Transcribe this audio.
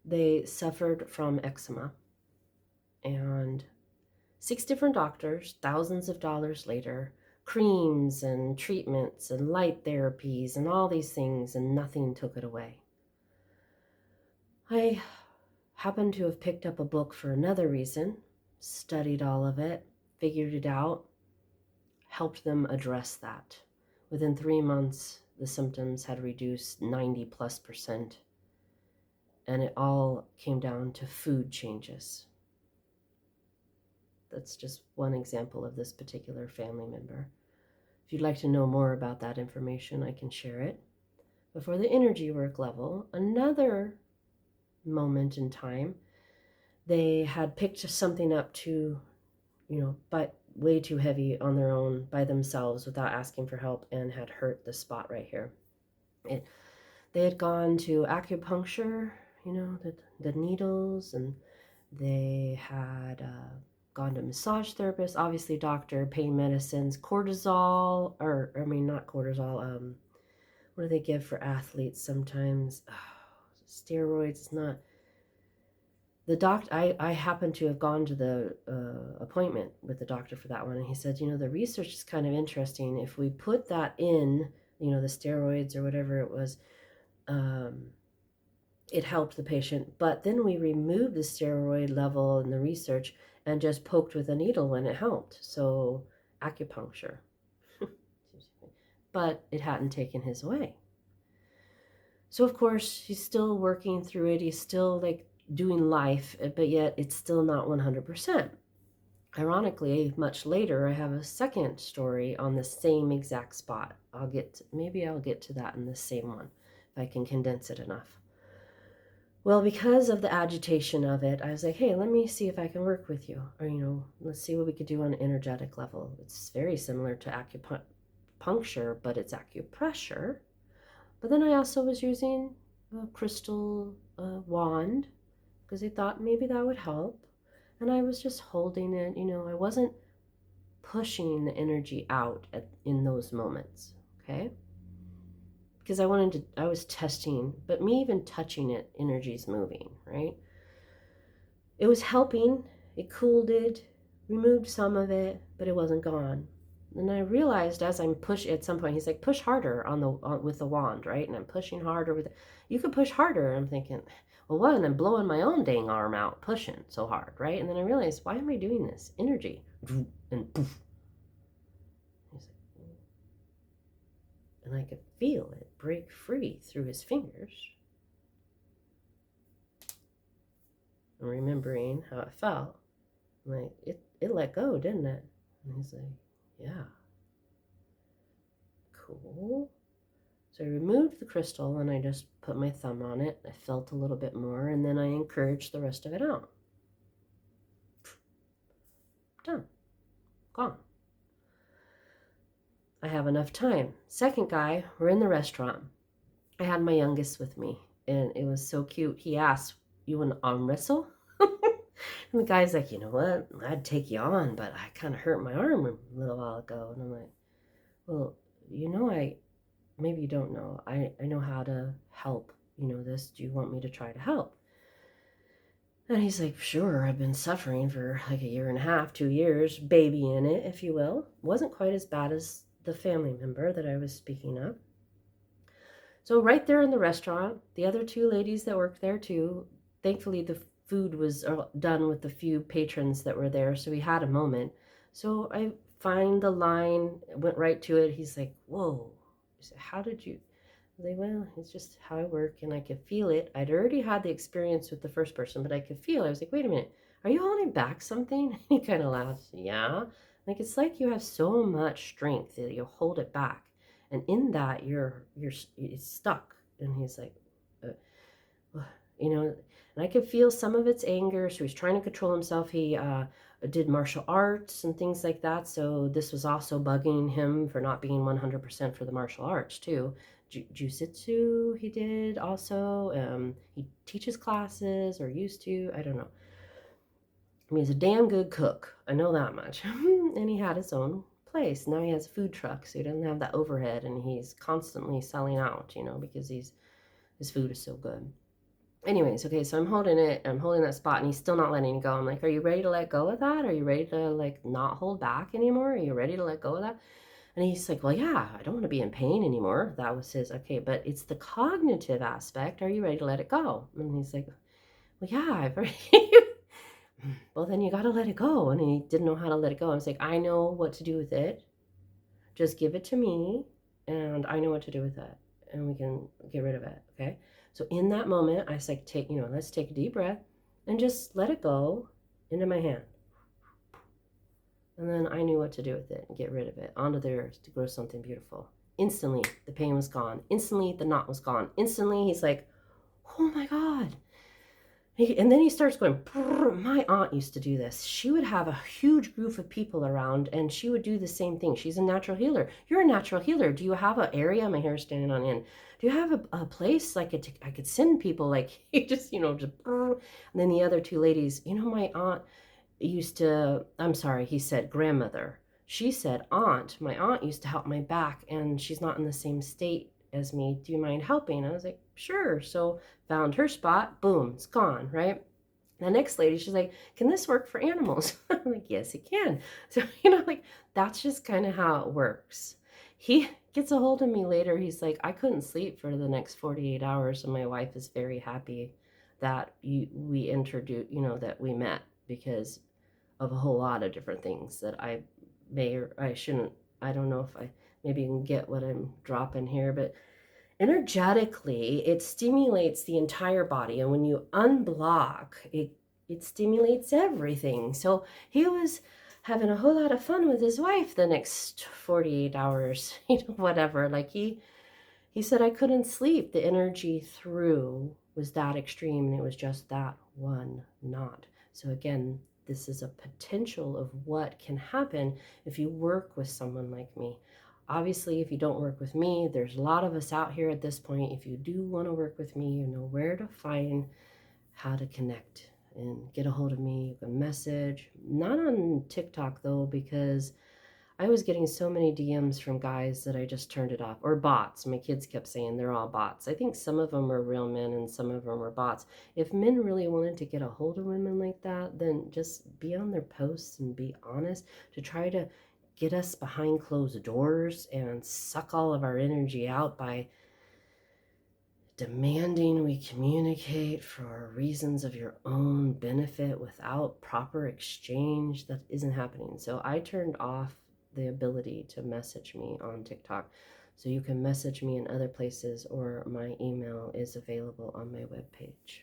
They suffered from eczema, and 6 different doctors, thousands of dollars later, creams and treatments and light therapies and all these things, and nothing took it away. I happened to have picked up a book for another reason, studied all of it, figured it out, helped them address that. Within 3 months, the symptoms had reduced 90+%, and it all came down to food changes. That's just one example of this particular family member. If you'd like to know more about that information, I can share it. But for the energy work level, another moment in time, they had picked something up to, but way too heavy on their own by themselves without asking for help, and had hurt the spot right here. They had gone to acupuncture, the needles, and they had gone to massage therapists, obviously doctor, pain medicines, cortisol, not cortisol, what do they give for athletes sometimes? Steroids. It's not the doctor. I happen to have gone to the appointment with the doctor for that one, and he said, the research is kind of interesting. If we put that in, the steroids or whatever it was, it helped the patient, but then we removed the steroid level in the research and just poked with a needle when it helped. So acupuncture. But it hadn't taken his away. So of course he's still working through it. He's still like doing life, but yet it's still not 100%. Ironically, much later, I have a second story on the same exact spot. Maybe I'll get to that in the same one if I can condense it enough. Well, because of the agitation of it, I was like, hey, let me see if I can work with you. Or, let's see what we could do on an energetic level. It's very similar to acupuncture, but it's acupressure. But then I also was using a crystal wand because I thought maybe that would help. And I was just holding it, I wasn't pushing the energy out in those moments, okay? Because I was testing, but me even touching it, energy's moving, right? It was helping, it cooled it, removed some of it, but it wasn't gone. And I realized as I'm at some point, he's like, push harder with the wand, right? And I'm pushing harder with it. You could push harder. I'm thinking, well, one, I'm blowing my own dang arm out, pushing so hard, right? And then I realized, why am I doing this? Energy. And poof. And I could feel it break free through his fingers. And remembering how it felt, I'm like, it let go, didn't it? And he's like, yeah. Cool. So I removed the crystal and I just put my thumb on it. I felt a little bit more, and then I encouraged the rest of it out. Done. Gone. I have enough time. Second guy, we're in the restaurant. I had my youngest with me, and it was so cute. He asked, you want to arm wrestle? And the guy's like, you know what? I'd take you on, but I kind of hurt my arm a little while ago. And I'm like, well, maybe you don't know. I know how to help. This. Do you want me to try to help? And he's like, sure, I've been suffering for like a year and a half, 2 years, baby in it, if you will. Wasn't quite as bad as the family member that I was speaking of. So right there in the restaurant, the other two ladies that worked there too, thankfully the food was done with the few patrons that were there, so we had a moment. So I find the line, went right to it. He's like, whoa. He said, how did you? I was like, well, it's just how I work, and I could feel it. I'd already had the experience with the first person, but I could feel it. I was like, wait a minute, are you holding back something? He kind of laughs. Yeah. Like, it's like you have so much strength that you hold it back, and in that it's stuck. And he's like, and I could feel some of its anger. So he's trying to control himself. He did martial arts and things like that, so this was also bugging him for not being 100% for the martial arts too. Jiu-jitsu he did also. He teaches classes, or used to, I don't know. I mean, he's a damn good cook, I know that much. And he had his own place. Now he has a food truck, so he doesn't have that overhead, and he's constantly selling out, because his food is so good. Anyways, okay, so I'm holding it, I'm holding that spot, and he's still not letting it go. I'm like, are you ready to let go of that? Are you ready to like not hold back anymore? Are you ready to let go of that? And he's like, well, yeah, I don't want to be in pain anymore. That was his, okay, but it's the cognitive aspect. Are you ready to let it go? And he's like, well, yeah, I've already. Well, then you got to let it go. And he didn't know how to let it go. I was like, I know what to do with it. Just give it to me, and I know what to do with it, and we can get rid of it. Okay. So in that moment, I was like, let's take a deep breath and just let it go into my hand. And then I knew what to do with it and get rid of it onto the earth to grow something beautiful. Instantly, the pain was gone. Instantly, the knot was gone. Instantly, he's like, oh my God. And then he starts going, brrr. My aunt used to do this. She would have a huge group of people around and she would do the same thing. She's a natural healer. You're a natural healer. Do you have an area? My hair is standing on end. Do you have a place like I could send people like just, just, brrr. And then the other two ladies, my aunt used to, I'm sorry, he said grandmother. She said aunt. My aunt used to help my back and she's not in the same state as me. Do you mind helping? I was like, sure. So found her spot, boom, it's gone, right? The next lady, she's like, can this work for animals? I'm like, yes, it can. So, like that's just kind of how it works. He gets a hold of me later. He's like, I couldn't sleep for the next 48 hours. And my wife is very happy that we introduced, that we met because of a whole lot of different things that I may or I shouldn't. I don't know if I maybe can get what I'm dropping here, but energetically, it stimulates the entire body. And when you unblock, it stimulates everything. So he was having a whole lot of fun with his wife the next 48 hours, whatever. Like he said, I couldn't sleep. The energy through was that extreme, and it was just that one knot. So again, this is a potential of what can happen if you work with someone like me. Obviously, if you don't work with me, there's a lot of us out here at this point. If you do want to work with me, you know where to find, how to connect, and get a hold of me. You can message. Not on TikTok though, because I was getting so many DMs from guys that I just turned it off. Or bots. My kids kept saying they're all bots. I think some of them are real men and some of them are bots. If men really wanted to get a hold of women like that, then just be on their posts and be honest to try to get us behind closed doors and suck all of our energy out by demanding we communicate for reasons of your own benefit without proper exchange. That isn't happening. So I turned off the ability to message me on TikTok. So you can message me in other places, or my email is available on my webpage.